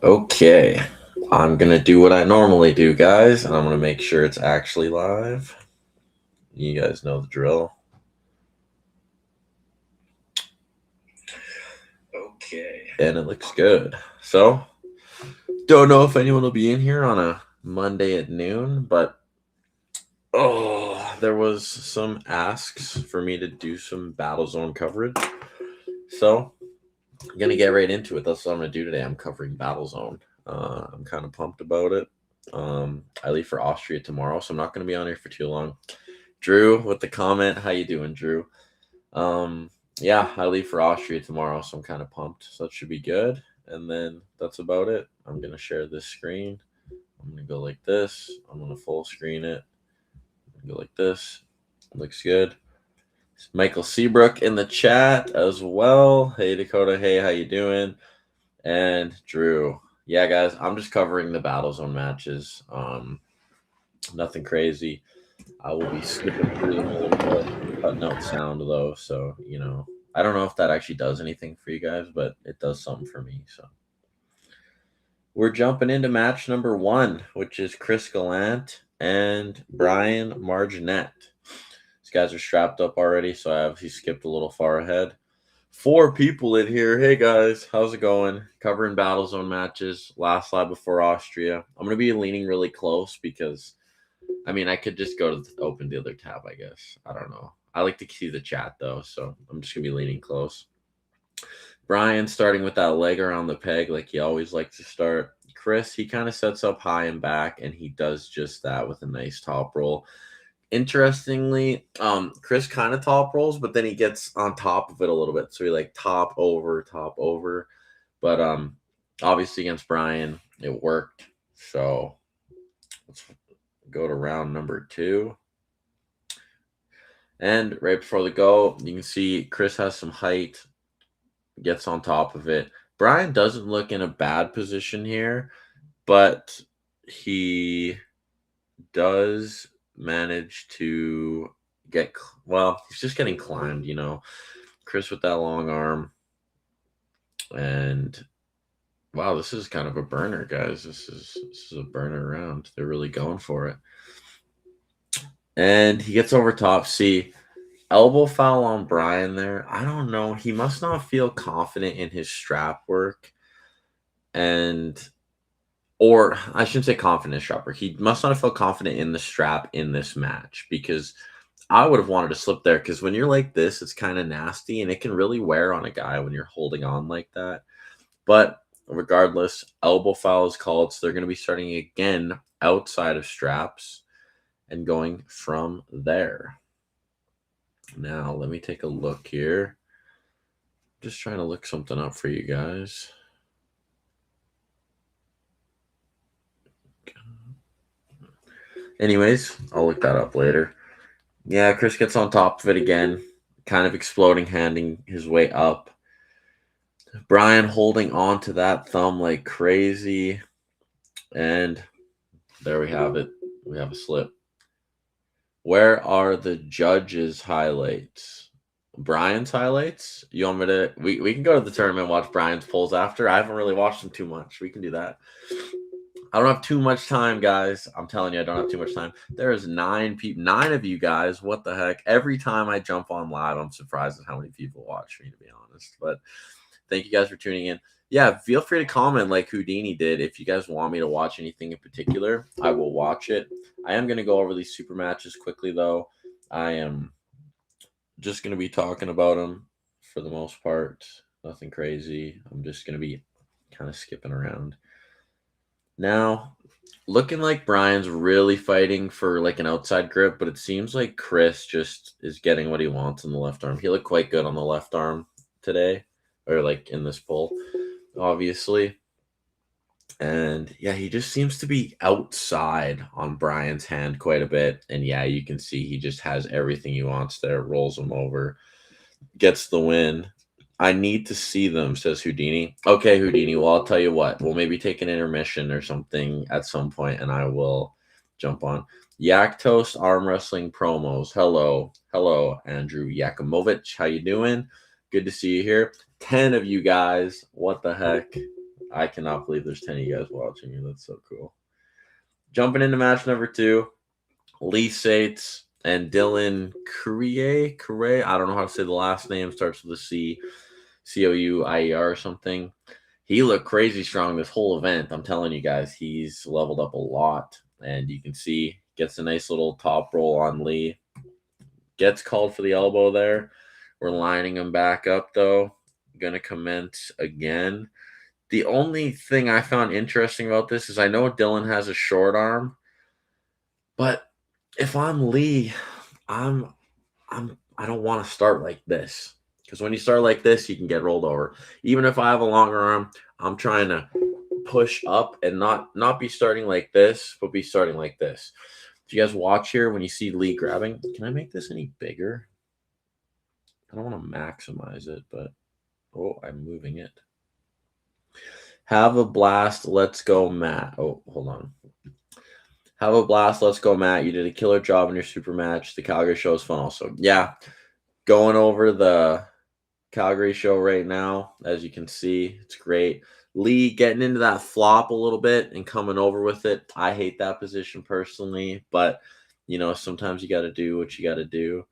Okay, I'm gonna do what I normally do, guys, and I'm gonna make sure it's actually live. You guys know the drill. Okay, and it looks good. So, don't know if anyone will be in here on a Monday at noon, but there was some asks for me to do some battlezone coverage. So, I'm gonna get right into it. That's what I'm gonna do today. I'm covering battlezone. I'm kind of pumped about it. I leave for Austria tomorrow, so I'm not gonna be on here for too long. Drew with the comment. How you doing, Drew? Um, yeah, I leave for Austria tomorrow, so I'm kind of pumped. So that should be good. And then that's about it. I'm gonna share this screen. I'm gonna go like this. I'm gonna full screen it. Go like this. Looks good. Michael Seabrook in the chat as well. Hey Dakota. Hey, how you doing? And Drew. Yeah, guys, I'm just covering the Battlezone matches. Nothing crazy. I will be skipping through them a little bit, cutting out sound though. So, I don't know if that actually does anything for you guys, but it does something for me. So, we're jumping into match number 1, which is Chris Gallant and Brian Marginet. These guys are strapped up already, so I obviously skipped a little far ahead. 4 people in here. Hey guys, how's it going? Covering Battlezone matches. Last live before Austria. I'm going to be leaning really close because I could just go to open the other tab, I guess. I don't know. I like to see the chat, though, so I'm just going to be leaning close. Brian starting with that leg around the peg like he always likes to start. Chris, he kind of sets up high and back, and he does just that with a nice top roll. Interestingly, Chris kind of top rolls, but then he gets on top of it a little bit. So he like top over. But obviously against Brian, it worked. So let's go to round number 2. And right before the go, you can see Chris has some height, gets on top of it. Brian doesn't look in a bad position here, but he does manage to get, he's just getting climbed, Chris with that long arm. And wow, this is kind of a burner, guys. This is a burner round. They're really going for it. And he gets over top. See, elbow foul on Brian there. I don't know. He must not feel confident in his strap work. Or I shouldn't say confident strap work. He must not feel confident in the strap in this match because I would have wanted to slip there because when you're like this, it's kind of nasty and it can really wear on a guy when you're holding on like that. But regardless, elbow foul is called. So they're going to be starting again outside of straps and going from there. Now, let me take a look here. Just trying to look something up for you guys. Anyways, I'll look that up later. Yeah, Chris gets on top of it again, kind of exploding, handing his way up. Brian holding on to that thumb like crazy. And there we have it. We have a slip. Where are the judges' highlights? Brian's highlights? You want me to? We can go to the tournament and watch Brian's pulls after. I haven't really watched them too much. We can do that. I don't have too much time, guys. I'm telling you, I don't have too much time. There is 9 people, 9 of you guys. What the heck? Every time I jump on live, I'm surprised at how many people watch me, to be honest. But thank you guys for tuning in. Yeah, feel free to comment like Houdini did. If you guys want me to watch anything in particular, I will watch it. I am going to go over these super matches quickly, though. I am just going to be talking about them for the most part. Nothing crazy. I'm just going to be kind of skipping around. Now, looking like Brian's really fighting for like an outside grip, but it seems like Chris just is getting what he wants in the left arm. He looked quite good on the left arm today, or like in this pull, obviously. And yeah, he just seems to be outside on Brian's hand quite a bit. And yeah, you can see he just has everything he wants there, rolls him over, gets the win. I need to see them, says Houdini. Okay, Houdini. Well, I'll tell you what. We'll maybe take an intermission or something at some point, and I will jump on. Yak Toast Arm Wrestling Promos. Hello. Hello, Andrew Yakimovich. How you doing? Good to see you here. 10 of you guys. What the heck? I cannot believe there's 10 of you guys watching me. That's so cool. Jumping into match number 2, Lee Sates and Dylan Courie. I don't know how to say the last name. Starts with a C, Couier or something. He looked crazy strong this whole event. I'm telling you guys, he's leveled up a lot. And you can see, gets a nice little top roll on Lee. Gets called for the elbow there. We're lining him back up, though. Going to commence again. The only thing I found interesting about this is I know Dylan has a short arm, but if I'm Lee, I don't want to start like this, because when you start like this, you can get rolled over. Even if I have a longer arm, I'm trying to push up and not be starting like this, but be starting like this. If you guys watch here, when you see Lee grabbing, can I make this any bigger? I don't want to maximize it, but I'm moving it. Have a blast. Let's go, Matt. Oh, hold on. Have a blast. Let's go, Matt. You did a killer job in your super match. The Calgary show is fun also. Yeah, going over the Calgary show right now. As you can see, it's great. Lee getting into that flop a little bit and coming over with it. I hate that position personally, but, sometimes you got to do what you got to do.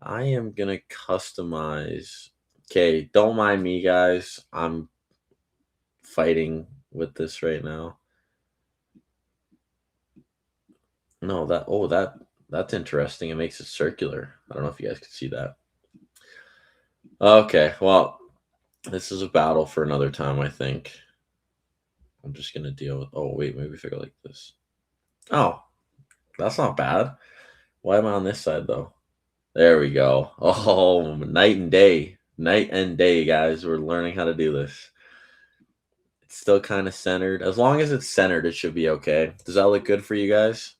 I am going to customize. Okay, don't mind me, guys. I'm fighting with this right now. No, that's interesting. It makes it circular. I don't know if you guys can see that. Okay, well, this is a battle for another time, I think. I'm just going to deal with... Oh, wait, maybe if I go like this. Oh, that's not bad. Why am I on this side, though? There we go. Oh, night and day. Night and day, guys. We're learning how to do this. It's still kind of centered. As long as it's centered, it should be okay. Does that look good for you guys?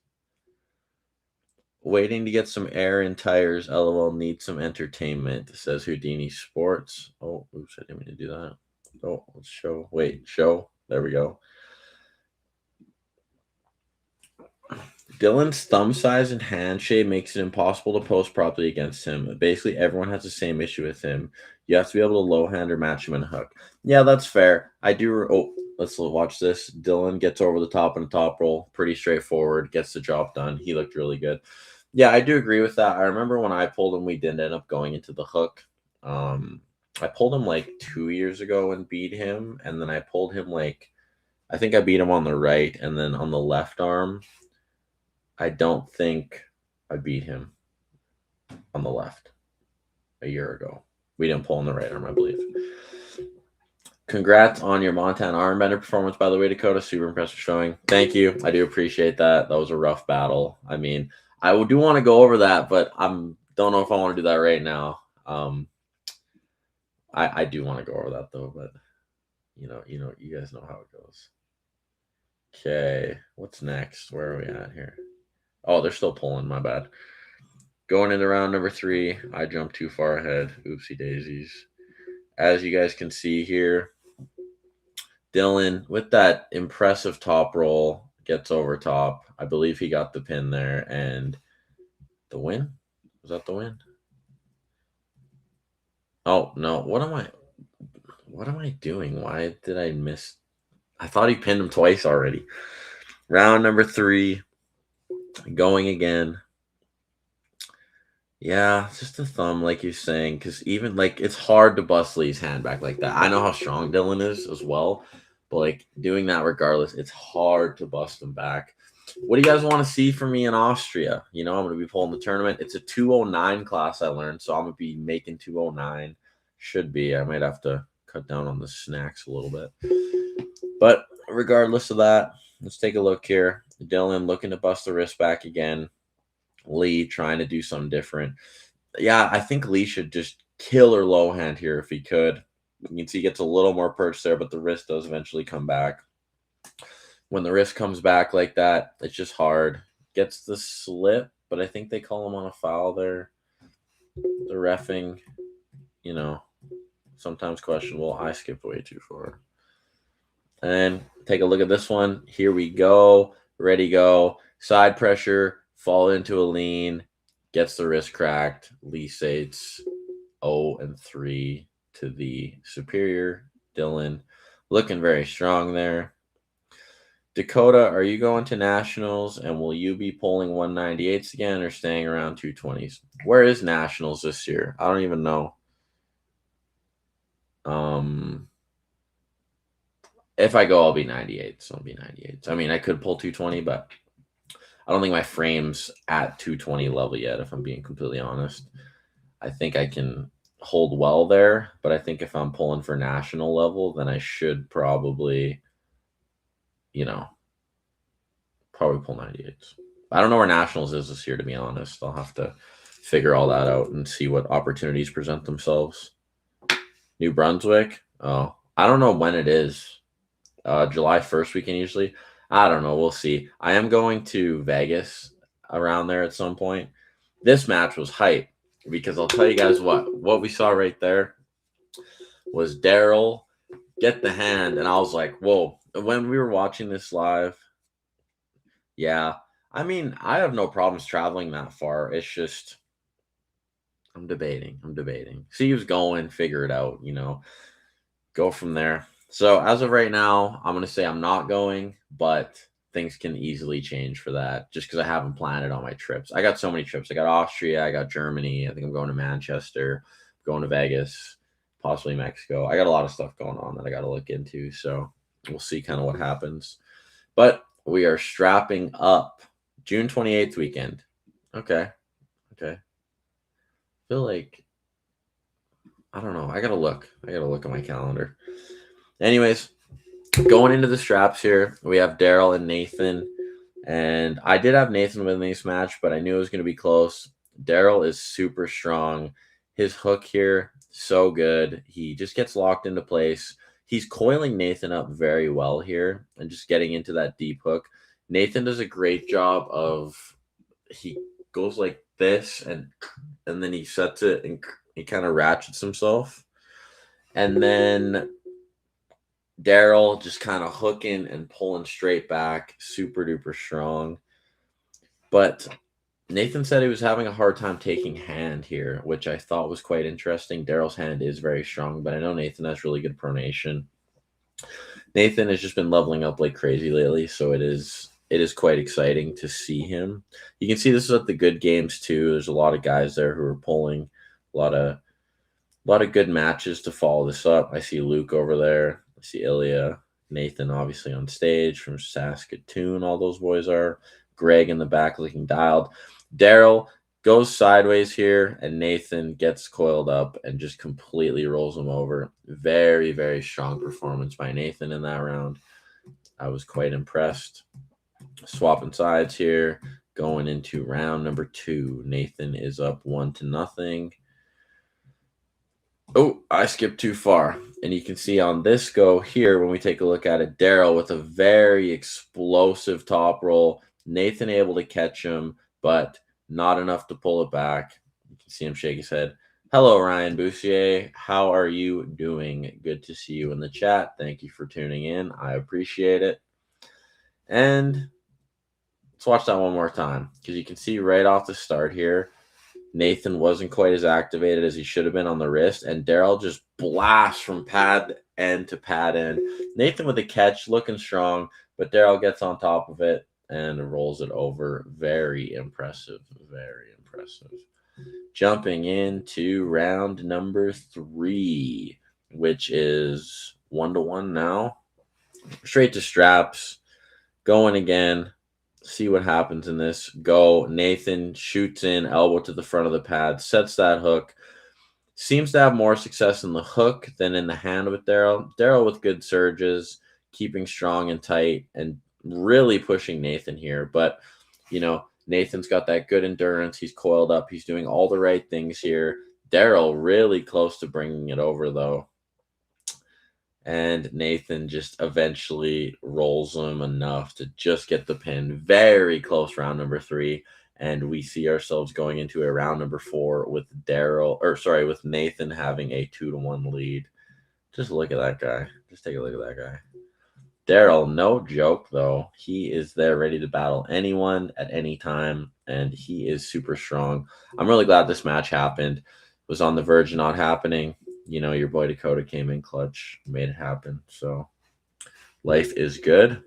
Waiting to get some air in tires. LOL, need some entertainment, says Houdini Sports. Oh, oops, I didn't mean to do that. Oh, let's show. Wait, show. There we go. Dylan's thumb size and hand shape makes it impossible to post properly against him. Basically, everyone has the same issue with him. You have to be able to low hand or match him in a hook. Yeah, that's fair. I do. Oh, let's watch this. Dylan gets over the top in a top roll. Pretty straightforward. Gets the job done. He looked really good. Yeah, I do agree with that. I remember when I pulled him, we didn't end up going into the hook. I pulled him like 2 years ago and beat him. And then I pulled him I think I beat him on the right. And then on the left arm, I don't think I beat him on the left a year ago. We didn't pull on the right arm, I believe. Congrats on your Montana Armbender performance, by the way, Dakota. Super impressive showing. Thank you. I do appreciate that. That was a rough battle. I mean, I do want to go over that, but don't know if I want to do that right now. I do want to go over that though, but you guys know how it goes. Okay, what's next? Where are we at here? Oh, they're still pulling. My bad. Going into round number 3, I jumped too far ahead. Oopsie daisies. As you guys can see here, Dylan, with that impressive top roll, gets over top. I believe he got the pin there. And the win? Was that the win? Oh, no. What am I doing? Why did I miss? I thought he pinned him twice already. Round number 3. Going again. Yeah, it's just a thumb, like you're saying, because even it's hard to bust Lee's hand back like that. I know how strong Dylan is as well, but doing that regardless, it's hard to bust him back. What do you guys want to see from me in Austria? I'm going to be pulling the tournament. It's a 209 class, I learned, so I'm going to be making 209. Should be. I might have to cut down on the snacks a little bit. But regardless of that, let's take a look here. Dylan looking to bust the wrist back again. Lee trying to do something different. Yeah, I think Lee should just kill her low hand here if he could. You can see he gets a little more perch there, but the wrist does eventually come back. When the wrist comes back like that, it's just hard. Gets the slip, but I think they call him on a foul there. The reffing, sometimes questionable. I skipped way too far. And take a look at this one. Here we go. Ready, go. Side pressure. Fall into a lean, gets the wrist cracked. Lee Sates 0-3 to the superior Dylan. Looking very strong there. Dakota, are you going to nationals, and will you be pulling 198s again or staying around 220s? Where is nationals this year? I don't even know. If I go, I'll be 98s. I'll be 98s. I mean, I could pull 220, but I don't think my frame's at 220 level yet, if I'm being completely honest. I think I can hold well there, but I think if I'm pulling for national level, then I should probably, you know, probably pull 98s. I don't know where nationals is this year, to be honest. I'll have to figure all that out and see what opportunities present themselves. New Brunswick? Oh, I don't know when it is. July 1st weekend usually. I don't know. We'll see. I am going to Vegas around there at some point. This match was hype because I'll tell you guys what we saw right there was Daryl get the hand, and I was like, whoa. When we were watching this live, yeah. I mean, I have no problems traveling that far. It's just I'm debating. See who's going, figure it out, go from there. So as of right now, I'm gonna say I'm not going, but things can easily change for that just because I haven't planned it on my trips. I got so many trips. I got Austria, I got Germany, I think I'm going to Manchester, going to Vegas, possibly Mexico. I got a lot of stuff going on that I gotta look into. So we'll see kind of what happens. But we are strapping up June 28th weekend. Okay. I feel like I don't know. I gotta look. At my calendar. Anyways, going into the straps here, we have Daryl and Nathan. And I did have Nathan win this match, but I knew it was going to be close. Daryl is super strong. His hook here, so good. He just gets locked into place. He's coiling Nathan up very well here and just getting into that deep hook. Nathan does a great job of he goes like this and then he sets it and he kind of ratchets himself. And then Daryl just kind of hooking and pulling straight back, super duper strong. But Nathan said he was having a hard time taking hand here, which I thought was quite interesting. Daryl's hand is very strong, but I know Nathan has really good pronation. Nathan has just been leveling up like crazy lately, so it is quite exciting to see him. You can see this is at the good games too. There's a lot of guys there who are pulling a lot of good matches to follow this up. I see Luke over there. I see Ilya. Nathan obviously on stage from Saskatoon. All those boys are. Greg in the back looking dialed. Daryl goes sideways here, and Nathan gets coiled up and just completely rolls him over. Very, very strong performance by Nathan in that round. I was quite impressed. Swapping sides here. Going into round number 2. Nathan is up 1-0. Oh, I skipped too far. And you can see on this go here, when we take a look at it, Daryl with a very explosive top roll. Nathan able to catch him, but not enough to pull it back. You can see him shake his head. Hello, Ryan Boussier. How are you doing? Good to see you in the chat. Thank you for tuning in. I appreciate it. And let's watch that one more time because you can see right off the start here, Nathan wasn't quite as activated as he should have been on the wrist, and Daryl just blasts from pad end to pad end. Nathan with a catch, looking strong, but Daryl gets on top of it and rolls it over. Very impressive. Very impressive. Jumping into round number 3, which is 1-1 now. Straight to straps. Going again. See what happens in this. Go. Nathan shoots in, elbow to the front of the pad, sets that hook. Seems to have more success in the hook than in the hand with Daryl. Daryl with good surges, keeping strong and tight, and really pushing Nathan here. But, Nathan's got that good endurance. He's coiled up. He's doing all the right things here. Daryl really close to bringing it over, though. And Nathan just eventually rolls him enough to just get the pin. Very close round number 3. And we see ourselves going into a round number 4 with with Nathan having a 2-1 lead. Just look at that guy. Just take a look at that guy. Daryl, no joke, though. He is there ready to battle anyone at any time, and he is super strong. I'm really glad this match happened. It was on the verge of not happening. Your boy Dakota came in clutch, made it happen. So Life is good.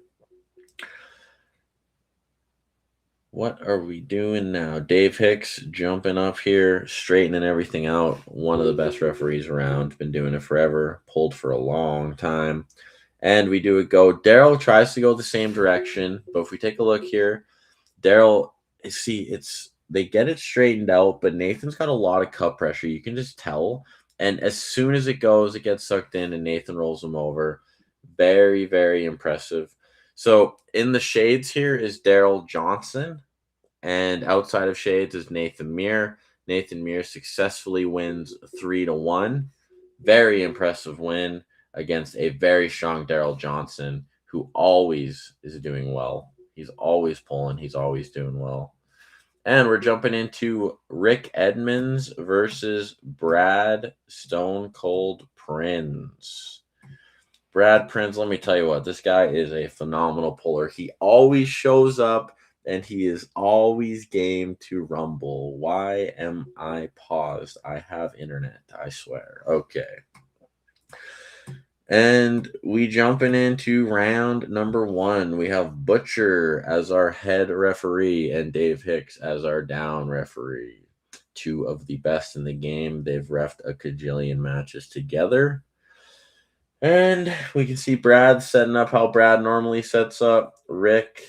What are we doing now? Dave Hicks jumping up here, straightening everything out. One of the best referees around. Been doing it forever. Pulled for a long time. And we do it go. Daryl tries to go the same direction, but if we take a look here, Daryl, see, they get it straightened out, but Nathan's got a lot of cup pressure. You can just tell. And as soon as it goes, it gets sucked in, and Nathan rolls him over. Very, very impressive. So in the shades here is Daryl Johnson, and outside of shades is Nathan Muir. Nathan Muir successfully wins 3-1. Very impressive win against a very strong Daryl Johnson, who always is doing well. He's always pulling. He's always doing well. And we're jumping into Rick Edmonds versus Brad Stone Cold Prince. Brad Prince, let me tell you what, this guy is a phenomenal puller. He always shows up, and he is always game to rumble. Why am I paused? I have internet, I swear. Okay. And we jumping into round number 1. We have Butcher as our head referee and Dave Hicks as our down referee. 2 of the best in the game. They've refed a cajillion matches together. And we can see Brad setting up how Brad normally sets up. Rick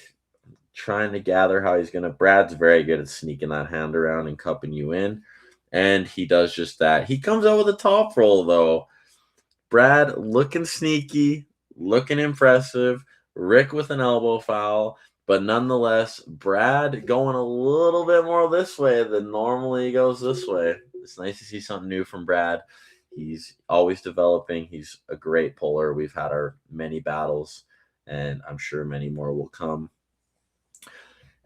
trying to gather how he's going to. Brad's very good at sneaking that hand around and cupping you in. And he does just that. He comes out with a top roll, though. Brad looking sneaky, looking impressive. Rick with an elbow foul. But nonetheless, Brad going a little bit more this way than normally he goes this way. It's nice to see something new from Brad. He's always developing. He's a great puller. We've had our many battles, and I'm sure many more will come.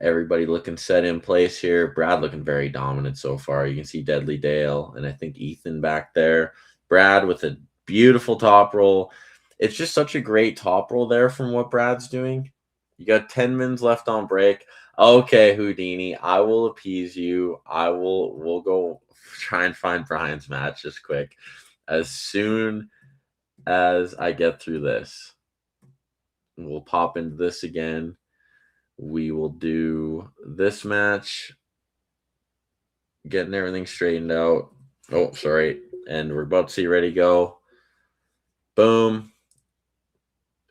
Everybody looking set in place here. Brad looking very dominant so far. You can see Deadly Dale and I think Ethan back there. Brad with a beautiful top roll. It's just such a great top roll there from what Brad's doing. You got 10 mins left on break. Okay, Houdini, I will appease you. We'll go try and find Brian's match just quick. As soon as I get through this, we'll pop into this again. We will do this match, getting everything straightened out. Oh, sorry. And we're about to see ready to go. Boom.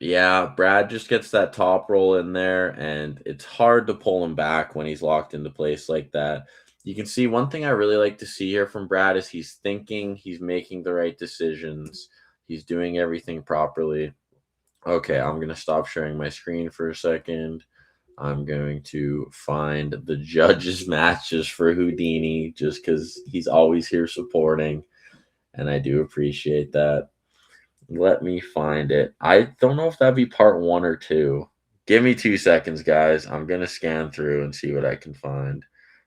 Yeah, Brad just gets that top roll in there, and it's hard to pull him back when he's locked into place like that. You can see one thing I really like to see here from Brad is he's thinking, he's making the right decisions, he's doing everything properly. Okay, I'm going to stop sharing my screen for a second. I'm going to find the judges' matches for Houdini just because he's always here supporting, and I do appreciate that. Let me find it. I don't know if that'd be part 1 or 2. Give me 2 seconds, guys. I'm going to scan through and see what I can find.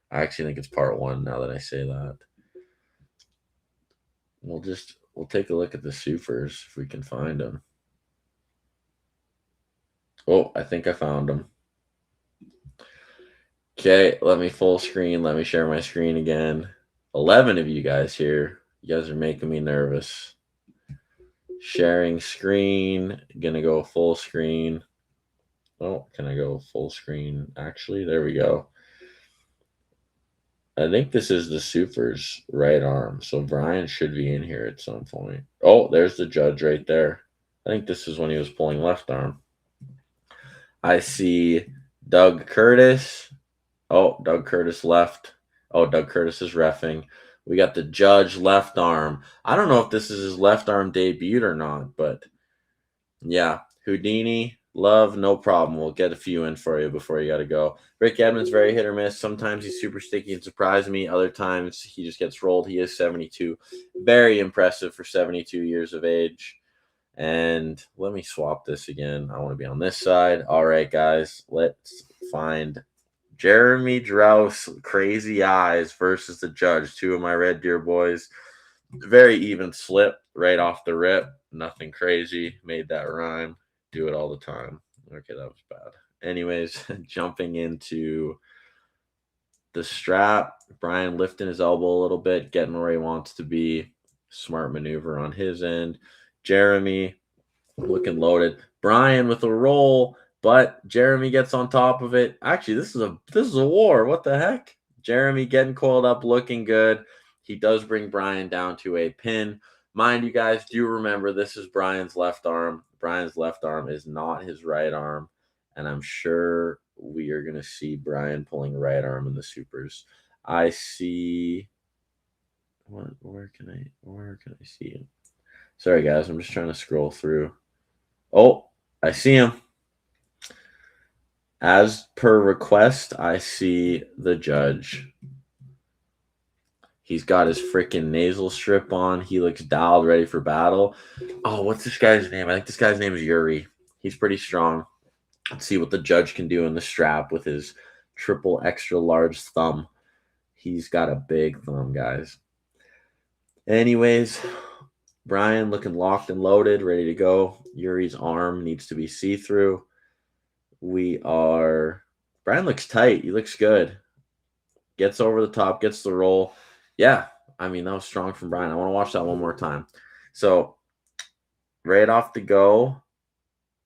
I actually think it's part 1 now that I say that. We'll take a look at the supers if we can find them. Oh, I think I found them. Okay, let me full screen. Let me share my screen again. 11 of you guys here. You guys are making me nervous. Sharing screen. Gonna go full screen. Oh, can I go full screen? Actually, there we go. I think this is the super's right arm. So Brian should be in here at some point. Oh, there's the judge right there. I think this is when he was pulling left arm. I see Doug Curtis. Oh, Doug Curtis left. Oh, Doug Curtis is reffing. We got the judge left arm. I don't know if this is his left arm debuted or not, but yeah. Houdini, love, no problem. We'll get a few in for you before you got to go. Rick Edmonds, very hit or miss. Sometimes he's super sticky and surprise me. Other times he just gets rolled. He is 72. Very impressive for 72 years of age. And let me swap this again. I want to be on this side. All right, guys, let's find Jeremy Drouse, Crazy Eyes versus the judge. 2 of my Red Deer boys. Very even slip right off the rip. Nothing crazy. Made that rhyme. Do it all the time. Okay, that was bad. Anyways, jumping into the strap. Brian lifting his elbow a little bit, getting where he wants to be. Smart maneuver on his end. Jeremy Looking loaded. Brian with a roll, but Jeremy gets on top of it. Actually, this is a war. What the heck? Jeremy getting coiled up, looking good. He does bring Brian down to a pin. Mind you guys, do remember this is Brian's left arm. Brian's left arm is not his right arm, and I'm sure we are going to see Brian pulling right arm in the supers. I see. Where can I see him? Sorry guys, I'm just trying to scroll through. Oh, I see him. As per request, I see the judge. He's got his freaking nasal strip on. He looks dialed, ready for battle. Oh, what's this guy's name? I think this guy's name is Yuri. He's pretty strong. Let's see what the judge can do in the strap with his triple extra large thumb. He's got a big thumb, guys. Anyways, Brian looking locked and loaded, ready to go. Yuri's arm needs to be see-through. Brian looks tight. He looks good. Gets over the top, gets the roll. Yeah, I mean, that was strong from Brian. I want to watch that one more time. So, right off the go,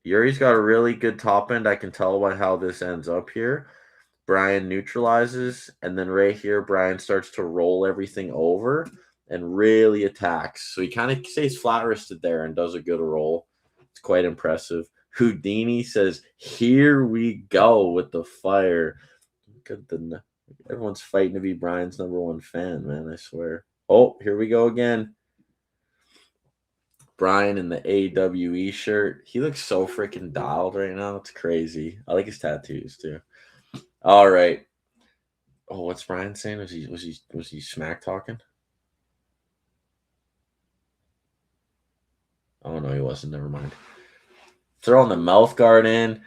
Yuri's got a really good top end. I can tell by how this ends up here. Brian neutralizes, and then right here, Brian starts to roll everything over and really attacks. So he kind of stays flat-wristed there and does a good roll. It's quite impressive. Houdini says, "Here we go with the fire." Everyone's fighting to be Brian's #1 fan, man, I swear. Oh, here we go again. Brian in the AWE shirt. He looks so freaking dialed right now. It's crazy. I like his tattoos too. All right. Oh, what's Brian saying? Was he smack talking? Oh no, he wasn't. Never mind. Throwing the mouth guard in.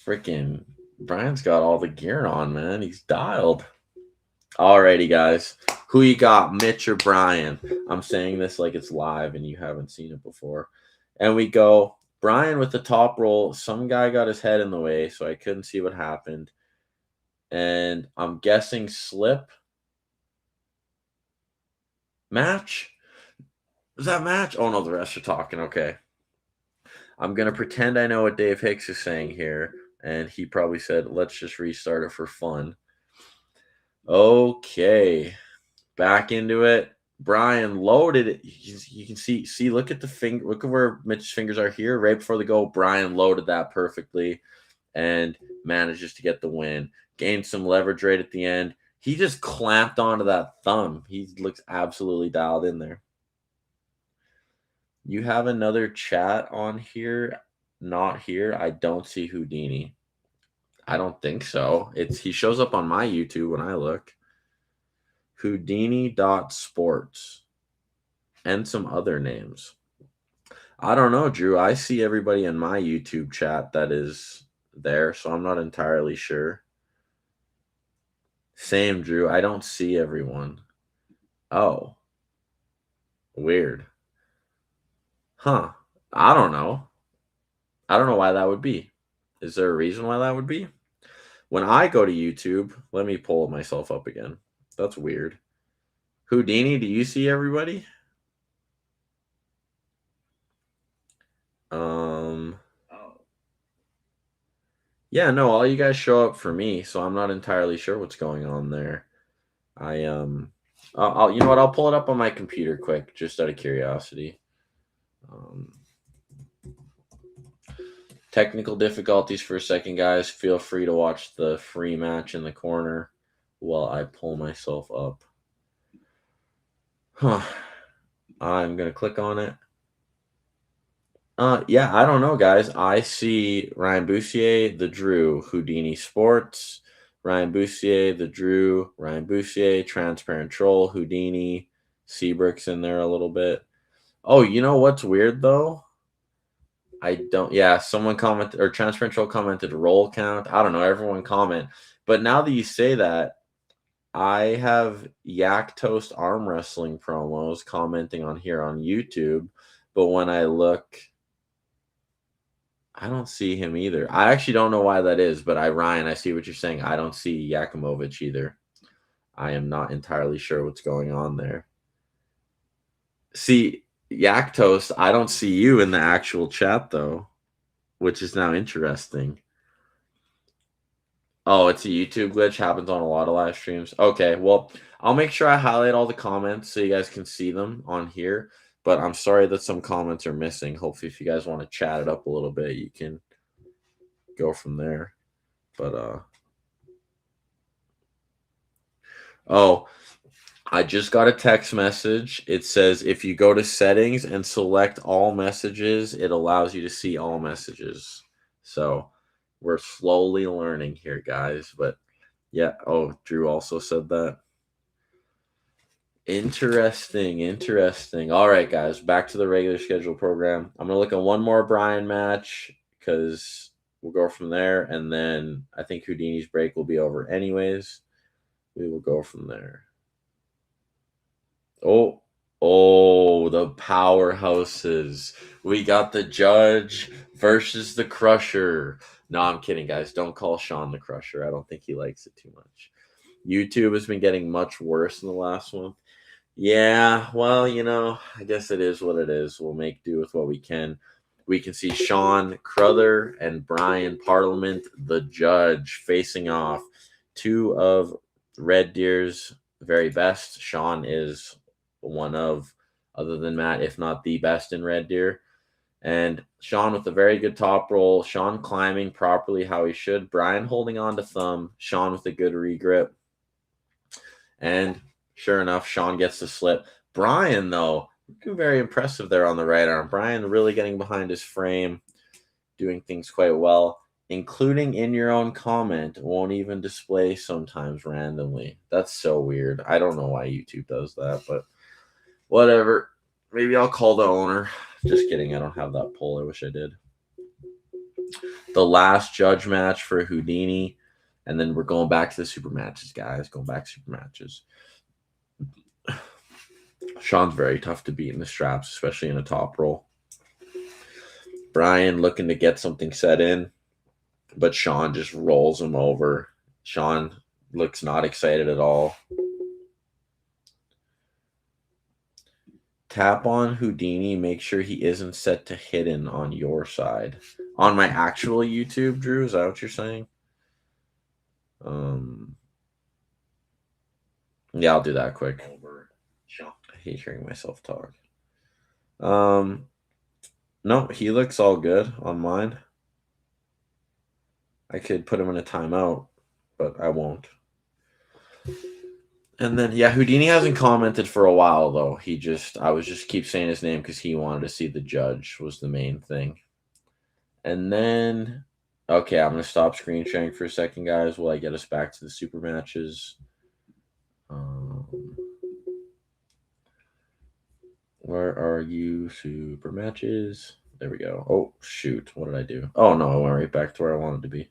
Freaking Brian's got all the gear on, man. He's dialed. Alrighty, guys. Who you got, Mitch or Brian? I'm saying this like it's live and you haven't seen it before. And we go Brian with the top roll. Some guy got his head in the way, so I couldn't see what happened. And I'm guessing slip. Match? Was that match? Oh, no, the rest are talking. Okay. I'm going to pretend I know what Dave Hicks is saying here. And he probably said, let's just restart it for fun. Okay. Back into it. Brian loaded it. You can see, look at the finger. Look at where Mitch's fingers are here. Right before the goal, Brian loaded that perfectly and manages to get the win. Gained some leverage right at the end. He just clamped onto that thumb. He looks absolutely dialed in there. You have another chat on here. Not here. I don't see Houdini. I don't think so. He shows up on my YouTube when I look. Houdini.sports and some other names. I don't know, Drew. I see everybody in my YouTube chat that is there, so I'm not entirely sure. Same, Drew. I don't see everyone. Oh. Weird. Huh. I don't know. I don't know why that would be. Is there a reason why that would be? When I go to YouTube, let me pull myself up again. That's weird. Houdini, do you see everybody? Yeah, no, all you guys show up for me, so I'm not entirely sure what's going on there. I'll you know what? I'll pull it up on my computer quick, just out of curiosity. Technical difficulties for a second, guys. Feel free to watch the free match in the corner while I pull myself up. Huh. I'm going to click on it. Yeah, I don't know, guys. I see Ryan Boussier, the Drew, Houdini Sports, Ryan Boussier, the Drew, Ryan Boussier, Transparent Troll, Houdini, Seabrook's in there a little bit. Oh, you know what's weird, though? Someone commented, or Transparent Troll commented roll count. I don't know, everyone comment. But now that you say that, I have Yak Toast Arm Wrestling promos commenting on here on YouTube. But when I look, I don't see him either. I actually don't know why that is, but Ryan, I see what you're saying. I don't see Yakimovich either. I am not entirely sure what's going on there. See, Yak Toast, I don't see you in the actual chat though, which is now interesting. Oh, it's a YouTube glitch. Happens on a lot of live streams. Okay, well, I'll make sure I highlight all the comments so you guys can see them on here. But I'm sorry that some comments are missing. Hopefully, if you guys want to chat it up a little bit, you can go from there. But oh, I just got a text message. It says if you go to settings and select all messages, it allows you to see all messages. So we're slowly learning here, guys. But yeah, oh, Drew also said that. Interesting. All right, guys, back to the regular schedule program. I'm gonna look at one more Brian match because we'll go from there, and then I think Houdini's break will be over anyways. We will go from there. Oh, the powerhouses. We got the Judge versus the Crusher. No, I'm kidding, guys. Don't call Sean the Crusher. I don't think he likes it too much. YouTube has been getting much worse in the last one. Yeah, well, I guess it is what it is. We'll make do with what we can. We can see Sean Cruther and Brian Parliament, the Judge, facing off. Two of Red Deer's very best. Sean is one of, other than Matt, if not the best in Red Deer. And Sean with a very good top roll. Sean climbing properly how he should. Brian holding on to thumb. Sean with a good regrip. And sure enough, Sean gets the slip. Brian, though, looking very impressive there on the right arm. Brian really getting behind his frame, doing things quite well, including in your own comment, won't even display sometimes randomly. That's so weird. I don't know why YouTube does that, but whatever. Maybe I'll call the owner. Just kidding. I don't have that poll. I wish I did. The last Judge match for Houdini. And then we're going back to the super matches, guys. Going back to super matches. Sean's very tough to beat in the straps, especially in a top roll. Brian looking to get something set in, but Sean just rolls him over. Sean looks not excited at all. Tap on Houdini. Make sure he isn't set to hidden on your side. On my actual YouTube, Drew, is that what you're saying? Yeah, I'll do that quick. I hate hearing myself talk. No, he looks all good on mine. I could put him in a timeout, but I won't. And then yeah, Houdini hasn't commented for a while though. I was just keep saying his name because he wanted to see the Judge was the main thing. And then okay, I'm gonna stop screen sharing for a second, guys, while I get us back to the super matches. Where are you, super matches? There we go. Oh shoot, what did I do? Oh no, I went right back to where I wanted to be.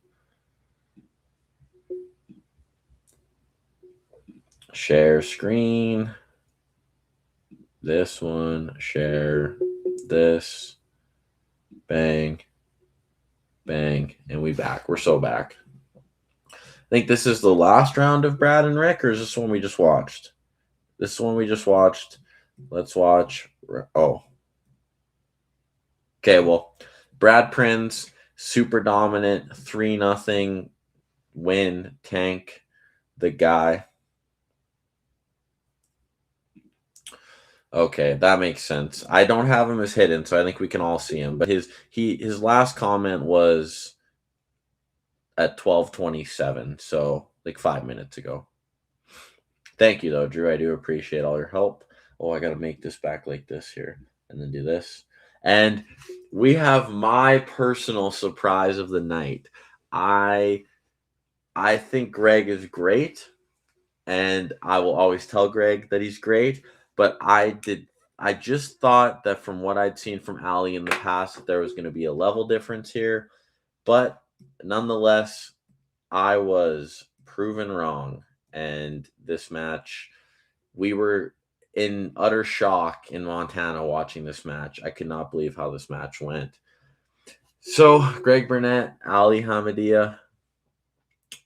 Share screen. This one, share this. Bang. Bang. And we back. We're so back. I think this is the last round of Brad and Rick, or is this one we just watched? This one we just watched. Let's watch. Oh. Okay, well, Brad Prince, super dominant, 3-0 win, tank the guy. Okay, that makes sense. I don't have him as hidden, so I think we can all see him. But his last comment was at 12:27, so like 5 minutes ago. Thank you though, Drew. I do appreciate all your help. Oh, I gotta make this back like this here, and then do this. And we have my personal surprise of the night. I think Greg is great, and I will always tell Greg that he's great. But I just thought that from what I'd seen from Ali in the past, that there was going to be a level difference here. But nonetheless, I was proven wrong. And this match, we were in utter shock in Montana watching this match. I could not believe how this match went. So, Greg Burnett, Ali Hamidia,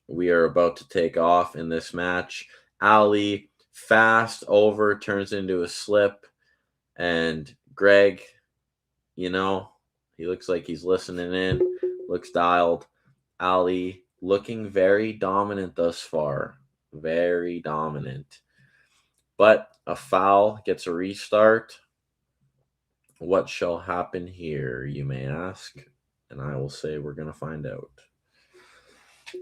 we are about to take off in this match. Ali fast over, turns into a slip, and Greg, you know, he looks like he's listening in, looks dialed. Ali looking very dominant thus far. Very dominant. But a foul gets a restart. What shall happen here, you may ask? And I will say we're going to find out.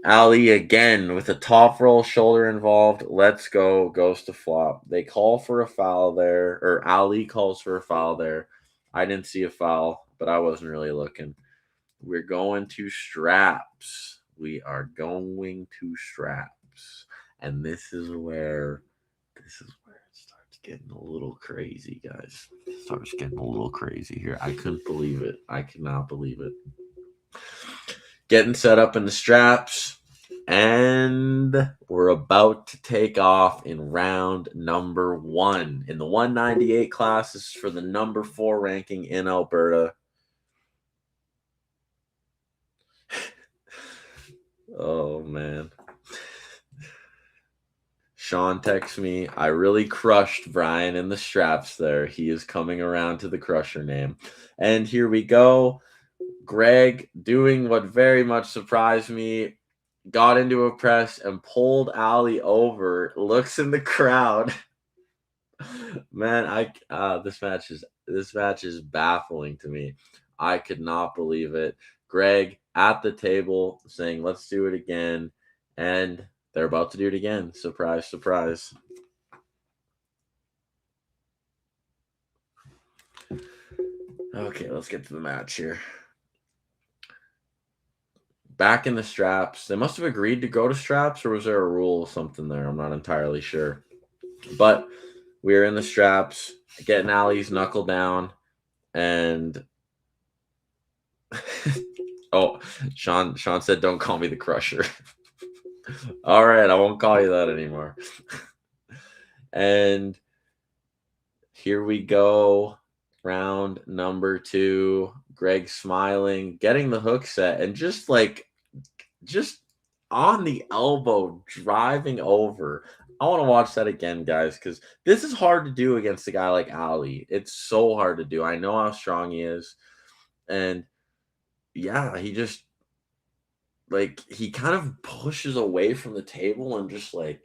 Ali again with a top roll shoulder involved. Let's go. Goes to flop. They call for a foul there, or Ali calls for a foul there. I didn't see a foul, but I wasn't really looking. We're going to straps. We are going to straps. And this is where it starts getting a little crazy, guys. It starts getting a little crazy here. I couldn't believe it. I could not believe it. Getting set up in the straps. And we're about to take off in round number 1. In the 198 class, this is for the number 4 ranking in Alberta. Oh, man. Sean texts me, I really crushed Brian in the straps there. He is coming around to the crusher name. And here we go. Greg doing what very much surprised me. Got into a press and pulled Ali over. Looks in the crowd. Man, this match is baffling to me. I could not believe it. Greg at the table saying, let's do it again. And they're about to do it again. Surprise, surprise. Okay, let's get to the match here. Back in the straps. They must have agreed to go to straps, or was there a rule or something there? I'm not entirely sure. But we're in the straps, getting Ali's knuckle down, and oh, Sean said, don't call me the crusher. All right, I won't call you that anymore. And here we go. Round number 2. Greg smiling, getting the hook set, and just on the elbow, driving over. I want to watch that again, guys, because this is hard to do against a guy like Ali. It's so hard to do. I know how strong he is. And yeah, he just he kind of pushes away from the table and just I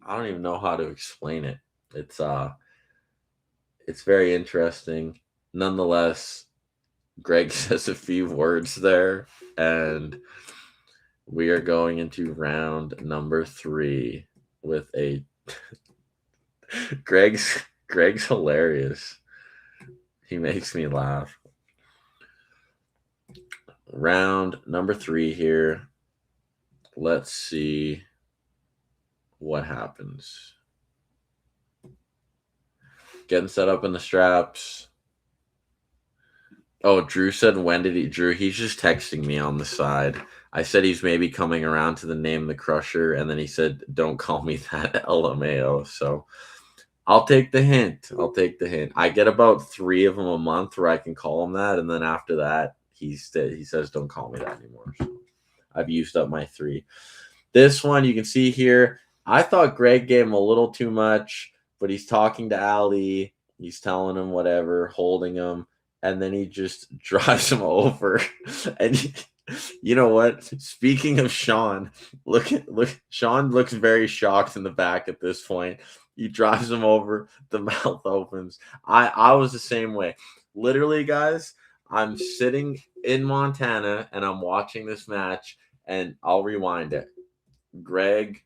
don't even know how to explain it. It's very interesting. Nonetheless, Greg says a few words there, and we are going into round number 3 with a Greg's hilarious. He makes me laugh. Round number 3 here. Let's see what happens. Getting set up in the straps. Oh, Drew said, when did he? Drew, he's just texting me on the side. I said he's maybe coming around to the name the crusher, and then he said, don't call me that, LMAO. So I'll take the hint. I get about 3 of them a month where I can call him that, and then after that, he says, don't call me that anymore. So I've used up my 3. This one, you can see here, I thought Greg gave him a little too much, but he's talking to Ali. He's telling him whatever, holding him, and then he just drives him over. And you know what? Speaking of Sean, look, Sean looks very shocked in the back at this point. He drives him over. The mouth opens. I was the same way. Literally, guys, I'm sitting in Montana and I'm watching this match, and I'll rewind it. Greg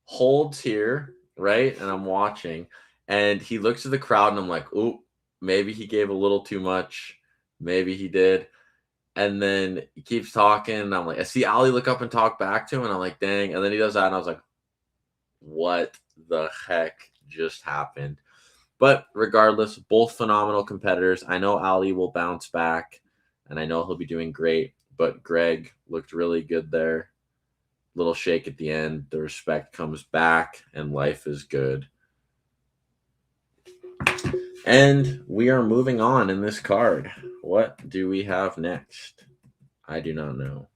holds here, right? And I'm watching, and he looks at the crowd, and I'm like, ooh, maybe he gave a little too much. Maybe he did. And then he keeps talking, and I'm like, I see Ali look up and talk back to him, and I'm like, dang. And then he does that, and I was like, what the heck just happened? But regardless, both phenomenal competitors. I know Ali will bounce back, and I know he'll be doing great, but Greg looked really good there. Little shake at the end. The respect comes back, and life is good. And we are moving on in this card. What do we have next? I do not know.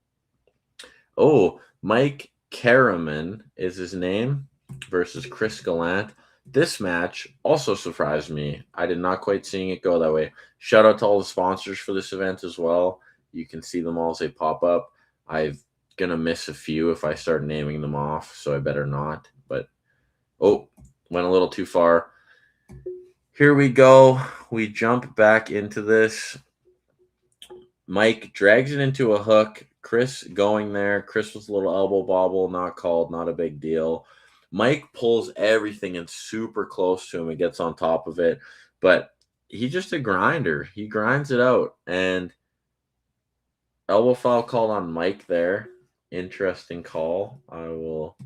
Oh, Mike Karaman is his name versus Chris Gallant. This match also surprised me. I did not quite seeing it go that way. Shout out to all the sponsors for this event as well. You can see them all as they pop up. I'm gonna miss a few if I start naming them off, so I better not. But oh, went a little too far. Here we go. We jump back into this. Mike drags it into a hook. Chris going there. Chris was a little elbow bobble, not called, not a big deal. Mike pulls everything in super close to him and gets on top of it. But he's just a grinder. He grinds it out. And elbow foul called on Mike there. Interesting call. I will.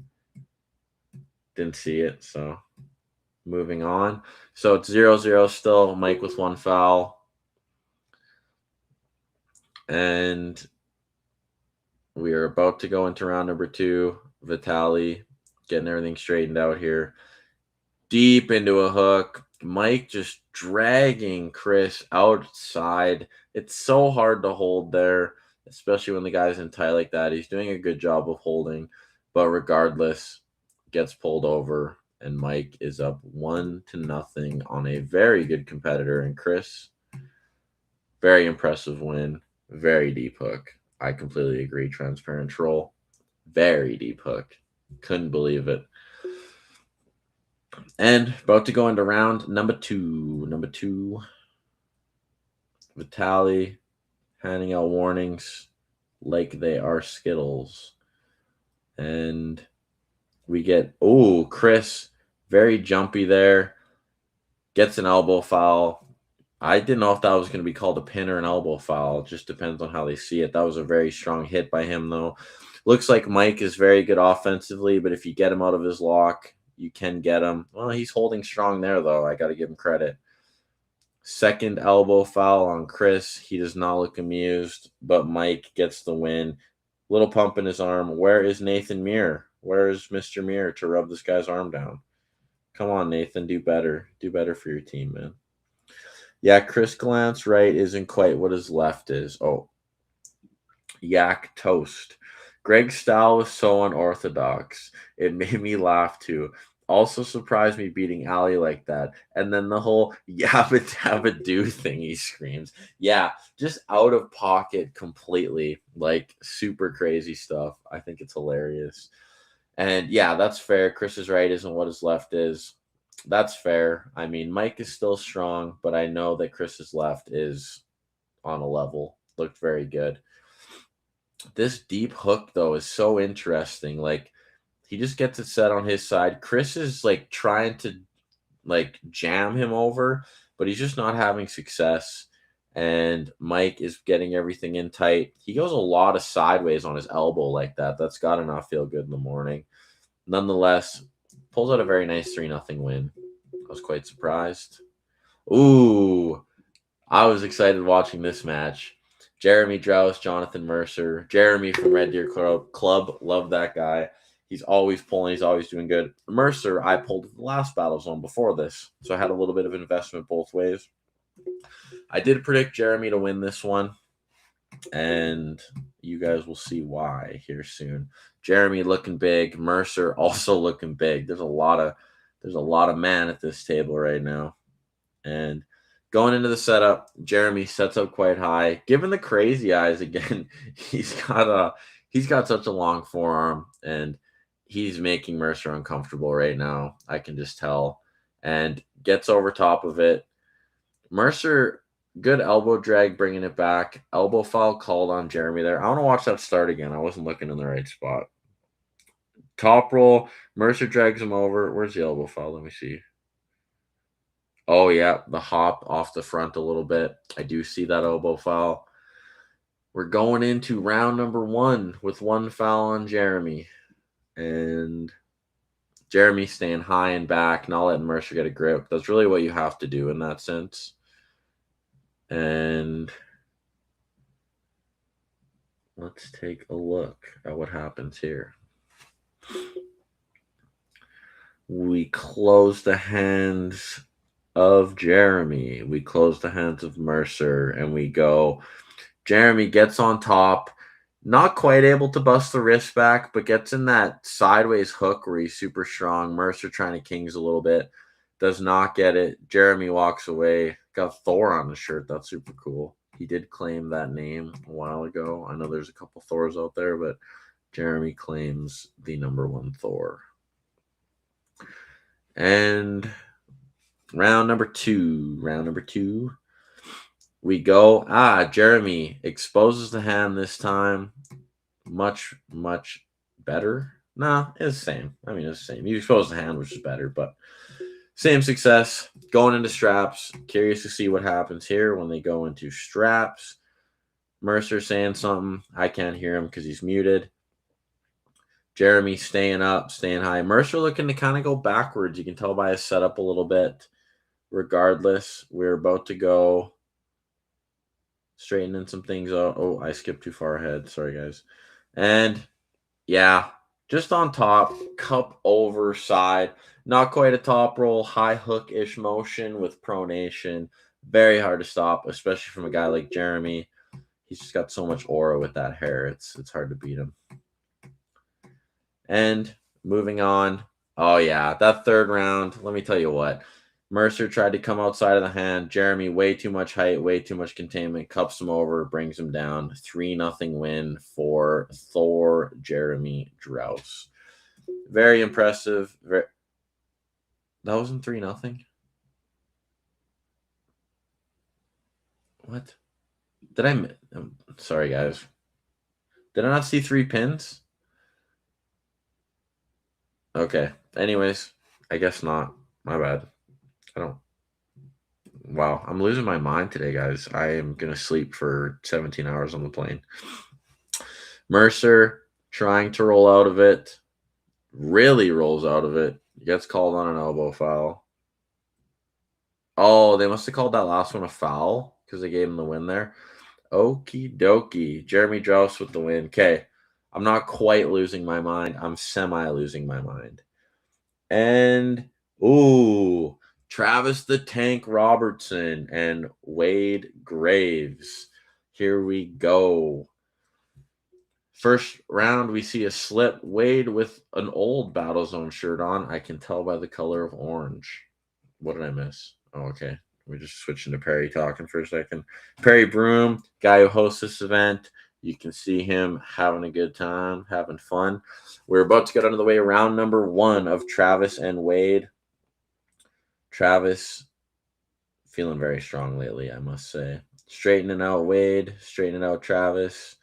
Didn't see it. So moving on. So it's 0-0 still. Mike with one foul. And we are about to go into round number 2. Vitaly getting everything straightened out here. Deep into a hook. Mike just dragging Chris outside. It's so hard to hold there, especially when the guy's in tight like that. He's doing a good job of holding, but regardless, gets pulled over, and Mike is up 1-0 on a very good competitor. And Chris, very impressive win. Very deep hook. I completely agree. Transparent troll. Very deep hook. Couldn't believe it. And about to go into round number 2. Number 2. Vitaly handing out warnings like they are Skittles. And we get, Chris, very jumpy there. Gets an elbow foul. I didn't know if that was going to be called a pin or an elbow foul. It just depends on how they see it. That was a very strong hit by him, though. Looks like Mike is very good offensively, but if you get him out of his lock, you can get him. Well, he's holding strong there, though. I got to give him credit. Second elbow foul on Chris. He does not look amused, but Mike gets the win. Little pump in his arm. Where is Nathan Muir? Where is Mr. Muir to rub this guy's arm down? Come on, Nathan. Do better. Do better for your team, man. Yeah, Chris Glance right isn't quite what his left is. Oh, yak toast. Greg's style was so unorthodox. It made me laugh too. Also surprised me beating Ali like that. And then the whole yabba dabba do thing he screams. Yeah, just out of pocket completely. Like super crazy stuff. I think it's hilarious. And yeah, that's fair. Chris is right, isn't what his left is. That's fair. I mean, Mike is still strong, but I know that Chris's left is on a level. Looked very good. This deep hook, though, is so interesting. Like, he just gets it set on his side. Chris is, like, trying to, like, jam him over, but he's just not having success. And Mike is getting everything in tight. He goes a lot of sideways on his elbow like that. That's got to not feel good in the morning. Nonetheless, pulls out a very nice 3-0 win. I was quite surprised. Ooh, I was excited watching this match. Jeremy Drous, Jonathan Mercer. Jeremy from Red Deer Club. Love that guy. He's always pulling. He's always doing good. Mercer, I pulled the last battle zone before this, so I had a little bit of investment both ways. I did predict Jeremy to win this one, and you guys will see why here soon. Jeremy looking big. Mercer also looking big. There's a lot of man at this table right now. And going into the setup, Jeremy sets up quite high. Given the crazy eyes again, he's got such a long forearm, and he's making Mercer uncomfortable right now. I can just tell. And gets over top of it. Mercer, good elbow drag, bringing it back. Elbow foul called on Jeremy there. I want to watch that start again. I wasn't looking in the right spot. Top roll. Mercer drags him over. Where's the elbow foul? Let me see. Oh, yeah, the hop off the front a little bit. I do see that elbow foul. We're going into round number 1 with one foul on Jeremy. And Jeremy staying high and back, not letting Mercer get a grip. That's really what you have to do in that sense. And let's take a look at what happens here. We close the hands of Jeremy. We close the hands of Mercer, and we go. Jeremy gets on top, not quite able to bust the wrist back, but gets in that sideways hook where he's super strong. Mercer trying to kings a little bit. Does not get it. Jeremy walks away. Got Thor on his shirt. That's super cool. He did claim that name a while ago. I know there's a couple Thors out there, but Jeremy claims the #1 Thor. And round number two. We go. Jeremy exposes the hand this time. Much, much better. No, it's the same. I mean, it's the same. You exposed the hand, which is better, but same success. Going into straps. Curious to see what happens here when they go into straps. Mercer saying something. I can't hear him because he's muted. Jeremy staying up, staying high. Mercer looking to kind of go backwards. You can tell by his setup a little bit. Regardless, we're about to go straightening some things out. Oh, I skipped too far ahead. Sorry, guys. And yeah, just on top, cup over side. Not quite a top roll, high hook-ish motion with pronation. Very hard to stop, especially from a guy like Jeremy. He's just got so much aura with that hair. It's hard to beat him. And moving on. Oh, yeah, that third round, let me tell you what. Mercer tried to come outside of the hand. Jeremy, way too much height, way too much containment. Cups him over, brings him down. 3-0 win for Thor Jeremy Drouse. Very impressive. That wasn't 3-0? What? I'm sorry, guys. Did I not see 3 pins? Okay. Anyways, I guess not. My bad. Wow, I'm losing my mind today, guys. I am going to sleep for 17 hours on the plane. Mercer trying to roll out of it. Really rolls out of it. Gets called on an elbow foul. Oh, they must have called that last one a foul because they gave him the win there. Okie dokie. Jeremy Drouse with the win. Okay, I'm not quite losing my mind. I'm semi-losing my mind. And, ooh, Travis the Tank Robertson and Wade Graves. Here we go. First round, we see a slip. Wade with an old Battlezone shirt on. I can tell by the color of orange. What did I miss? Oh, okay. We're just switching to Perry talking for a second. Perry Broom, guy who hosts this event. You can see him having a good time, having fun. We're about to get under the way. Round number 1 of Travis and Wade. Travis feeling very strong lately, I must say. Straightening out Wade, straightening out Travis.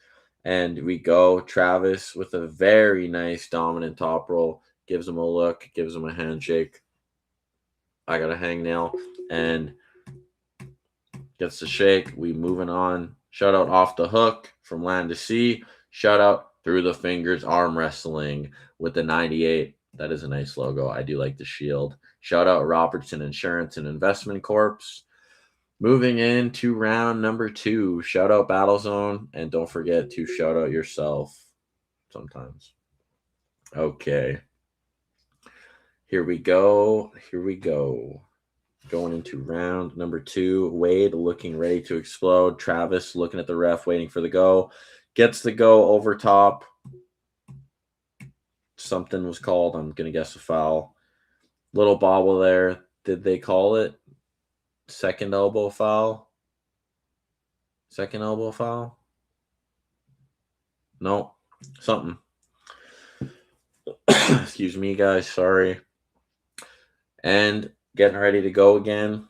And we go. Travis with a very nice dominant top roll. Gives him a look, gives him a handshake. I got a hangnail. And gets the shake. We moving on. Shout out off the hook from land to sea. Shout out through the fingers arm wrestling with the 98. That is a nice logo. I do like the shield. Shout out Robertson Insurance and Investment Corps. Moving into round number 2. Shout out Battlezone. And don't forget to shout out yourself sometimes. Okay. Here we go. Going into round number 2. Wade looking ready to explode. Travis looking at the ref, waiting for the go. Gets the go over top. Something was called. I'm going to guess a foul. Little bobble there. Did they call it? Second elbow foul? No. Something. Excuse me, guys. Sorry. And getting ready to go again.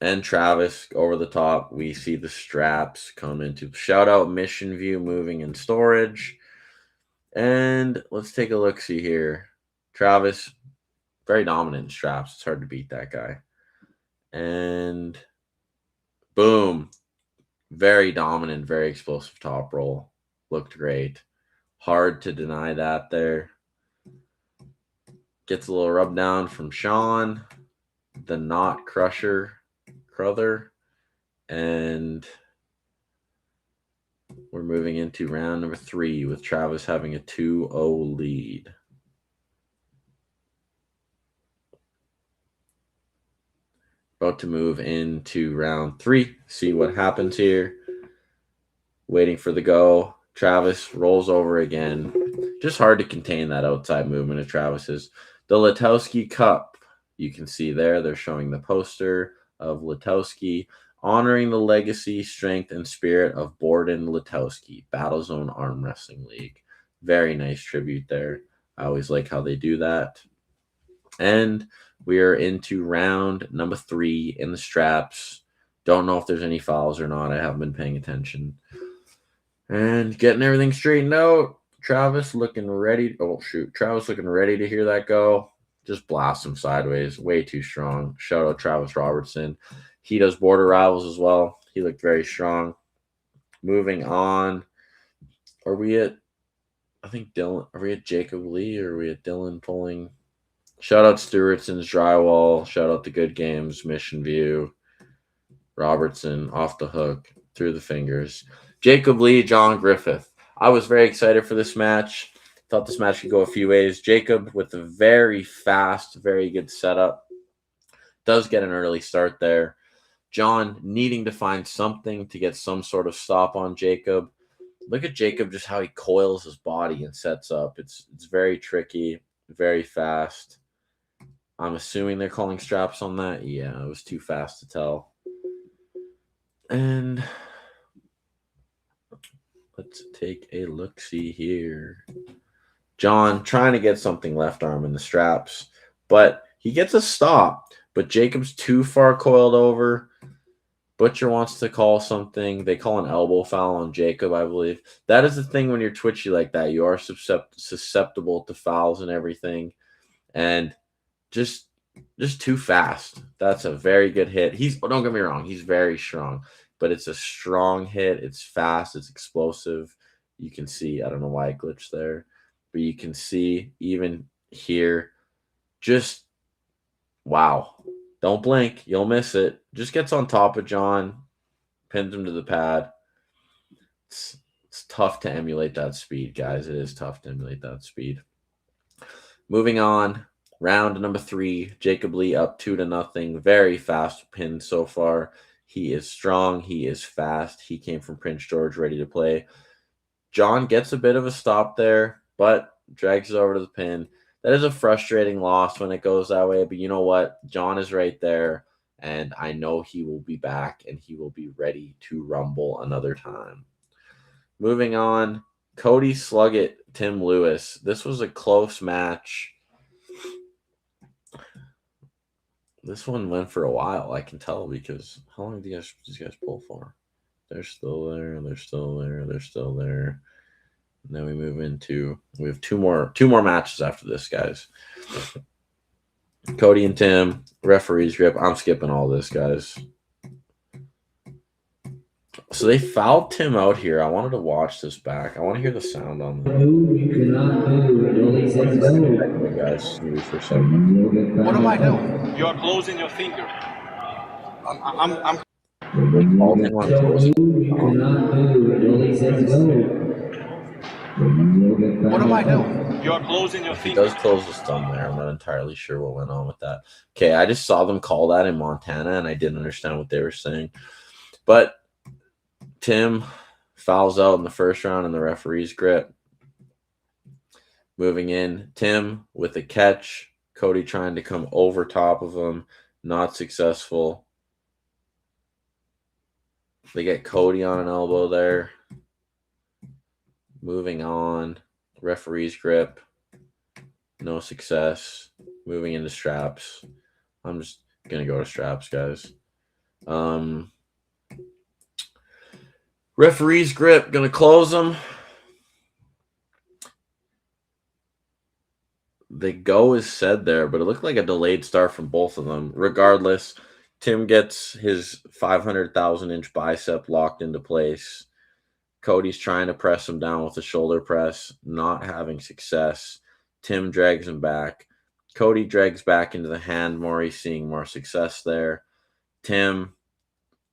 And Travis over the top. We see the straps come into. Shout out Mission View Moving and Storage. And let's take a look-see here. Travis, very dominant in straps. It's hard to beat that guy. And boom. Very dominant, very explosive top roll. Looked great. Hard to deny that there. Gets a little rub down from Sean, the Knot Crusher, and we're moving into round number 3 with Travis having a 2-0 lead. About to move into round 3. See what happens here. Waiting for the go. Travis rolls over again. Just hard to contain that outside movement of Travis's. The Letowski Cup. You can see there, they're showing the poster of Letowski, honoring the legacy, strength, and spirit of Borden Letowski, Battlezone Arm Wrestling League. Very nice tribute there. I always like how they do that. And we are into round number 3 in the straps. Don't know if there's any fouls or not. I haven't been paying attention. And getting everything straightened out. Travis looking ready. Oh, shoot. Travis looking ready to hear that go. Just blast him sideways. Way too strong. Shout out Travis Robertson. He does border rivals as well. He looked very strong. Moving on. Are we at, I think Dylan, are we at Jacob Lee or are we at Dylan pulling? Shout out Stewartson's Drywall. Shout out to Good Games, Mission View. Robertson off the hook, through the fingers. Jacob Lee, John Griffith. I was very excited for this match. Thought this match could go a few ways. Jacob with a very fast, very good setup. Does get an early start there. John needing to find something to get some sort of stop on Jacob. Look at Jacob, just how he coils his body and sets up. It's very tricky, very fast. I'm assuming they're calling straps on that. Yeah, it was too fast to tell. And let's take a look-see here. John trying to get something left arm in the straps, but he gets a stop. But Jacob's too far coiled over. Butcher wants to call something. They call an elbow foul on Jacob, I believe. That is the thing when you're twitchy like that. You are susceptible to fouls and everything. And just too fast. That's a very good hit. Don't get me wrong, he's very strong, but it's a strong hit. It's fast, it's explosive. You can see, I don't know why I glitched there, but you can see even here, just wow. Don't blink, you'll miss it. Just gets on top of John, pins him to the pad. It's tough to emulate that speed, guys. It is tough to emulate that speed. Moving on. Round number 3, Jacob Lee up 2-0. Very fast pin so far. He is strong. He is fast. He came from Prince George ready to play. John gets a bit of a stop there, but drags it over to the pin. That is a frustrating loss when it goes that way, but you know what? John is right there, and I know he will be back, and he will be ready to rumble another time. Moving on, Cody Sluggett, Tim Lewis. This was a close match. This one went for a while, I can tell, because how long did these guys pull for? They're still there, they're still there, they're still there. And then we have two more matches after this, guys. Cody and Tim, referee's grip. I'm skipping all this, guys. So they fouled Tim out here. I wanted to watch this back. I want to hear the sound on this. Guys, maybe for a second. What am I doing? You are closing your finger. I'm What am I doing? You are closing your finger. He does close his thumb there. I'm not entirely sure what went on with that. Okay, I just saw them call that in Montana, and I didn't understand what they were saying. But Tim fouls out in the first round in the referee's grip. Moving in, Tim with a catch. Cody trying to come over top of him. Not successful. They get Cody on an elbow there. Moving on. Referee's grip. No success. Moving into straps. I'm just going to go to straps, guys. Referee's grip. Going to close them. The go is said there, but it looked like a delayed start from both of them. Regardless, Tim gets his 500,000-inch bicep locked into place. Cody's trying to press him down with a shoulder press, not having success. Tim drags him back. Cody drags back into the hand more. He's seeing more success there. Tim,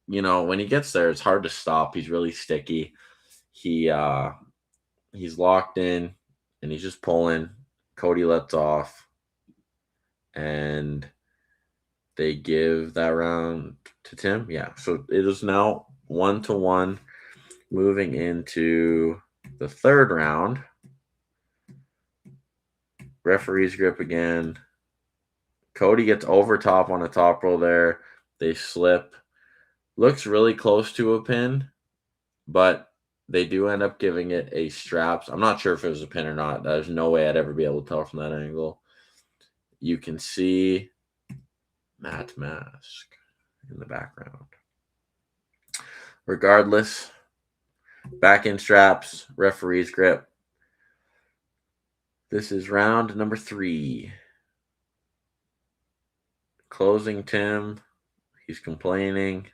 when he gets there, it's hard to stop. He's really sticky. He's locked in, and he's just pulling. Cody lets off, and they give that round to Tim. Yeah, so it is now 1-1. Moving into the third round. Referee's grip again. Cody gets over top on a top roll there. They slip. Looks really close to a pin, but they do end up giving it a straps. I'm not sure if it was a pin or not. There's no way I'd ever be able to tell from that angle. You can see Matt Mask in the background. Regardless, back in straps, referee's grip. This is round number 3. Closing Tim. He's complaining.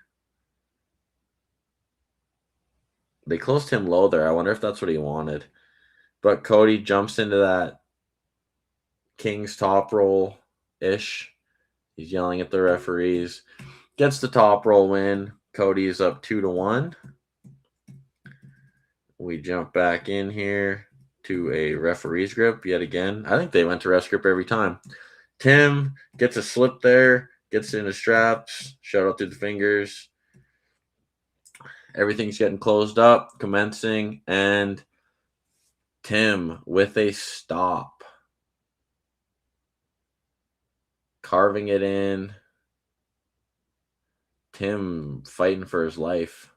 They closed him low there. I wonder if that's what he wanted. But Cody jumps into that King's top roll-ish. He's yelling at the referees. Gets the top roll win. Cody is up 2-1. We jump back in here to a referee's grip yet again. I think they went to ref grip every time. Tim gets a slip there. Gets into straps. Shut out through the fingers. Everything's getting closed up, commencing, and Tim with a stop. Carving it in. Tim fighting for his life.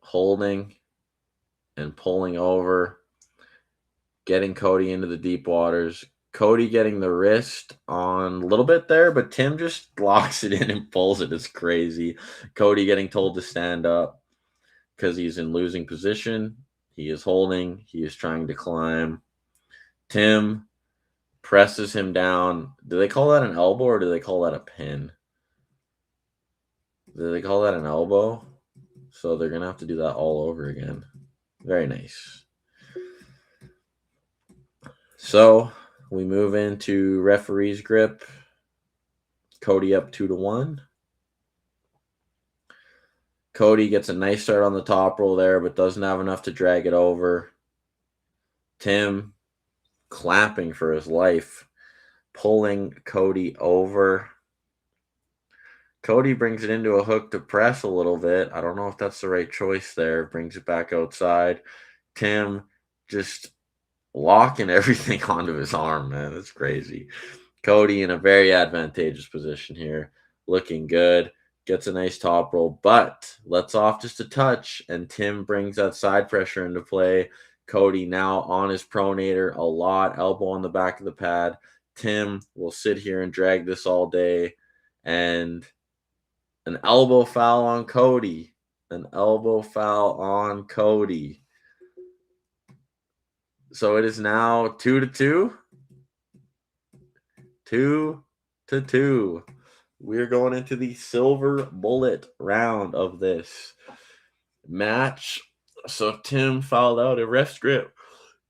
Holding and pulling over. Getting Cody into the deep waters. Cody getting the wrist on a little bit there, but Tim just locks it in and pulls it. It's crazy. Cody getting told to stand up because he's in losing position. He is holding. He is trying to climb. Tim presses him down. Do they call that an elbow or do they call that a pin? Do they call that an elbow? So they're going to have to do that all over again. Very nice. So we move into referee's grip. Cody up 2-1. Cody gets a nice start on the top roll there, but doesn't have enough to drag it over. Tim clapping for his life, pulling Cody over. Cody brings it into a hook to press a little bit. I don't know if that's the right choice there. Brings it back outside. Tim just locking everything onto his arm, man. That's crazy. Cody in a very advantageous position here. Looking good. Gets a nice top roll, but lets off just a touch, and Tim brings that side pressure into play. Cody now on his pronator a lot. Elbow on the back of the pad. Tim will sit here and drag this all day. And an elbow foul on Cody. An elbow foul on Cody. So it is now 2-2. 2-2. We're going into the silver bullet round of this match. So Tim fouled out a ref grip.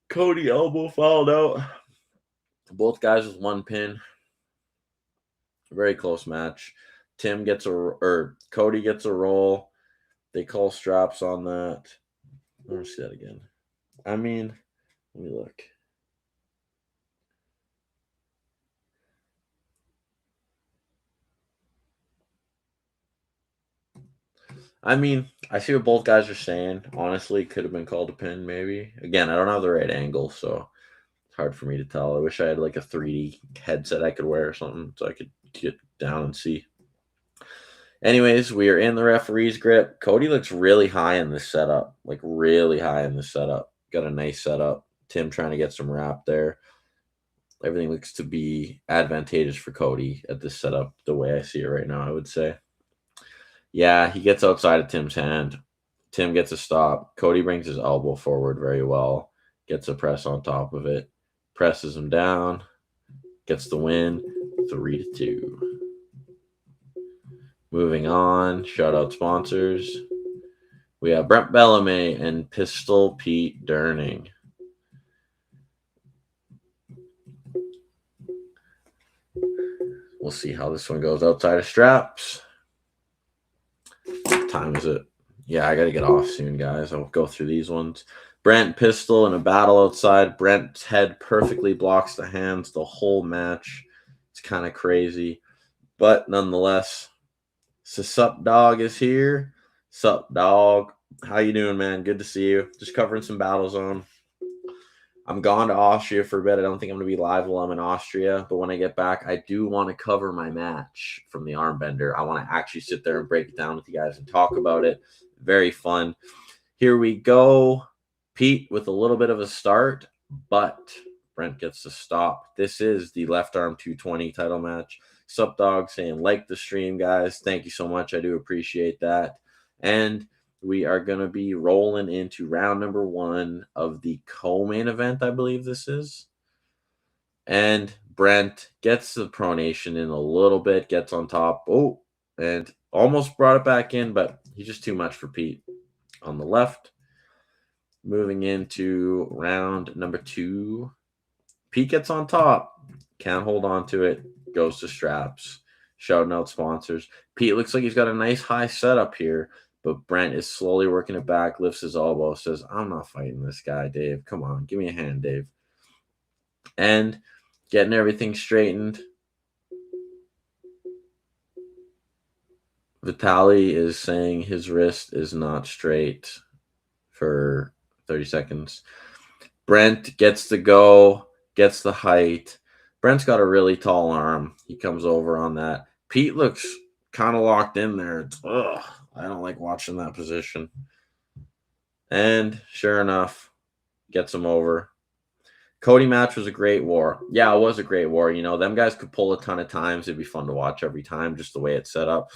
Cody elbow fouled out. Both guys with one pin. Very close match. Cody gets a roll. They call straps on that. Let me see that again. Let me look. I see what both guys are saying. Honestly, could have been called a pin, maybe. Again, I don't have the right angle, so it's hard for me to tell. I wish I had like a 3D headset I could wear or something so I could get down and see. Anyways, we are in the referee's grip. Cody looks really high in this setup. Like, really high in this setup. Got a nice setup. Tim trying to get some wrap there. Everything looks to be advantageous for Cody at this setup, the way I see it right now, I would say. Yeah, he gets outside of Tim's hand. Tim gets a stop. Cody brings his elbow forward very well. Gets a press on top of it. Presses him down. Gets the win. 3-2. Moving on. Shout out sponsors. We have Brent Bellamy and Pistol Pete Durning. We'll see how this one goes outside of straps. What time is it? Yeah, I got to get off soon, guys. I'll go through these ones. Brent Pistol in a battle outside. Brent's head perfectly blocks the hands the whole match. It's kind of crazy. But nonetheless, Sup Dog is here. Sup Dog. How you doing, man? Good to see you. Just covering some Battlezone. I'm gone to Austria for a bit. I don't think I'm going to be live while I'm in Austria. But when I get back, I do want to cover my match from the Armbender. I want to actually sit there and break it down with you guys and talk about it. Very fun. Here we go. Pete with a little bit of a start, but Brent gets to stop. This is the left arm 220 title match. Sup dog saying like the stream, guys. Thank you so much. I do appreciate that. And we are going to be rolling into round number 1 of the co-main event, I believe this is. And Brent gets the pronation in a little bit, gets on top. Oh, and almost brought it back in, but he's just too much for Pete. On the left, moving into round number 2. Pete gets on top. Can't hold on to it. Goes to straps. Shouting out sponsors. Pete looks like he's got a nice high setup here, but Brent is slowly working it back, lifts his elbow, says, I'm not fighting this guy, Dave. Come on, give me a hand, Dave. And getting everything straightened. Vitaly is saying his wrist is not straight for 30 seconds. Brent gets the go, gets the height. Brent's got a really tall arm. He comes over on that. Pete looks kind of locked in there. I don't like watching that position. And sure enough, gets him over. Cody match was a great war. Yeah, it was a great war. You know, them guys could pull a ton of times. It'd be fun to watch every time, just the way it's set up.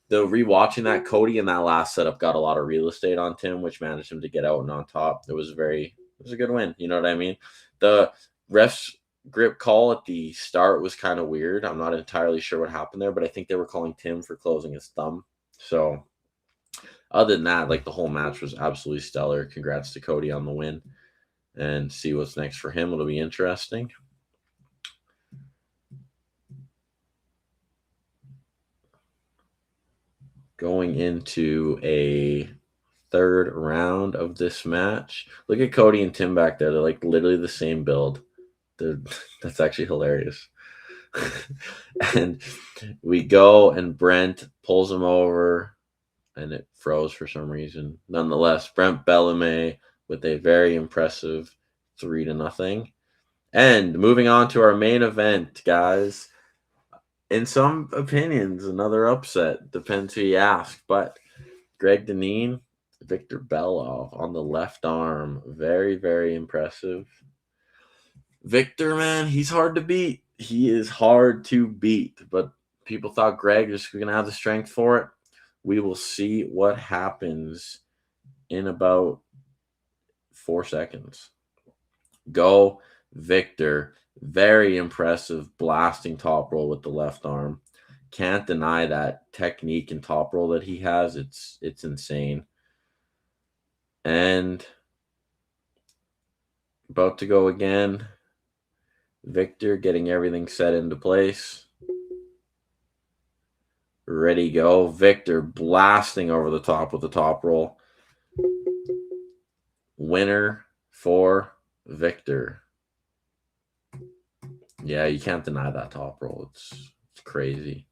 The rewatching that, Cody in that last setup got a lot of real estate on Tim, which managed him to get out and on top. It was a good win. You know what I mean? The ref's grip call at the start was kind of weird. I'm not entirely sure what happened there, but I think they were calling Tim for closing his thumb. So other than that, like the whole match was absolutely stellar. Congrats to Cody on the win. And see what's next for him. It'll be interesting. Going into a third round of this match. Look at Cody and Tim back there. They're like literally the same build. That's actually hilarious. And we go, and Brent pulls him over, and it froze for some reason. Nonetheless, Brent Bellamy with a very impressive 3-0. And moving on to our main event, guys. In some opinions, another upset. Depends who you ask. But Greg Dineen, Victor Belov on the left arm. Very, very impressive. Victor, man, he's hard to beat. He is hard to beat. But people thought Greg was going to have the strength for it. We will see what happens in about 4 seconds. Go, Victor. Very impressive blasting top roll with the left arm. Can't deny that technique and top roll that he has. It's insane. And about to go again. Victor getting everything set into place. Ready, go. Victor blasting over the top with the top roll. Winner for Victor. Yeah, you can't deny that top roll. It's crazy.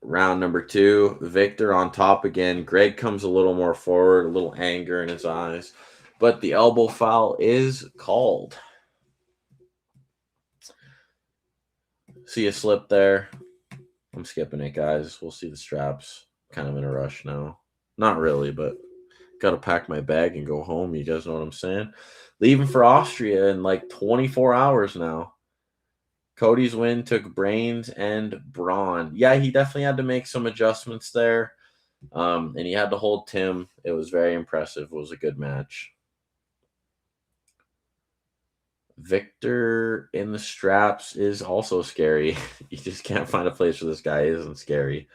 Round number 2, Victor on top again. Greg comes a little more forward, a little anger in his eyes. But the elbow foul is called. See a slip there. I'm skipping it, guys. We'll see the straps. Kind of in a rush now. Not really, but got to pack my bag and go home. You guys know what I'm saying? Leaving for Austria in like 24 hours now. Cody's win took brains and brawn. Yeah, he definitely had to make some adjustments there. And he had to hold Tim. It was very impressive. It was a good match. Victor in the straps is also scary. You just can't find a place where this guy isn't scary.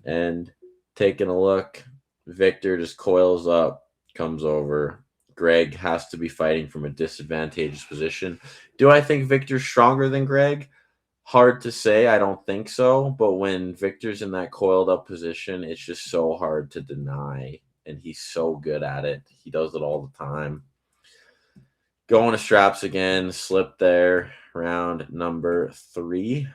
And taking a look, Victor just coils up, comes over. Greg has to be fighting from a disadvantageous position. Do I think Victor's stronger than Greg? Hard to say. I don't think so. But when Victor's in that coiled up position, it's just so hard to deny. And he's so good at it. He does it all the time. Going to straps again. Slip there. Round number 3.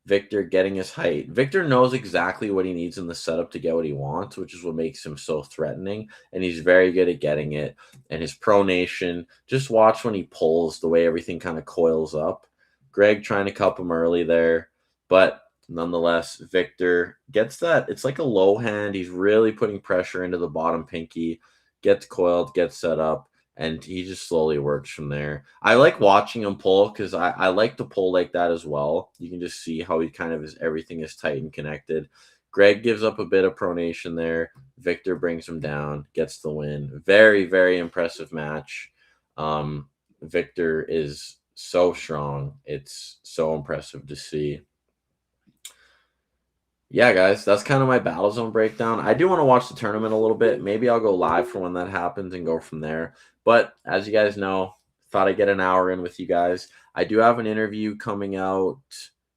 Victor getting his height. Victor knows exactly what he needs in the setup to get what he wants, which is what makes him so threatening. And he's very good at getting it. And his pronation, just watch when he pulls, the way everything kind of coils up. Greg trying to cup him early there. But nonetheless, Victor gets that. It's like a low hand. He's really putting pressure into the bottom pinky, gets coiled, gets set up, and he just slowly works from there. I like watching him pull because I like to pull like that as well. You can just see how he kind of is, everything is tight and connected. Greg gives up a bit of pronation there. Victor brings him down, gets the win. Very, very impressive match. Victor is so strong. It's so impressive to see. Yeah, guys, that's kind of my battlezone breakdown. I do want to watch the tournament a little bit. Maybe I'll go live for when that happens and go from there. But as you guys know, thought I'd get an hour in with you guys. I do have an interview coming out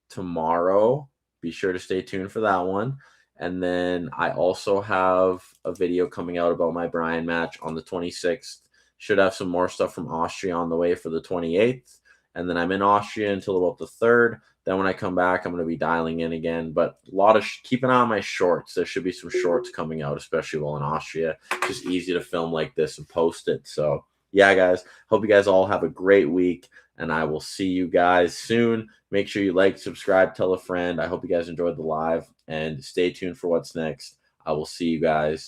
tomorrow. Be sure to stay tuned for that one. And then I also have a video coming out about my Brian match on the 26th. Should have some more stuff from Austria on the way for the 28th. And then I'm in Austria until about the 3rd. Then when I come back, I'm going to be dialing in again. But a lot of keep an eye on my shorts. There should be some shorts coming out, especially while in Austria. It's just easy to film like this and post it. So, yeah, guys, hope you guys all have a great week. And I will see you guys soon. Make sure you like, subscribe, tell a friend. I hope you guys enjoyed the live. And stay tuned for what's next. I will see you guys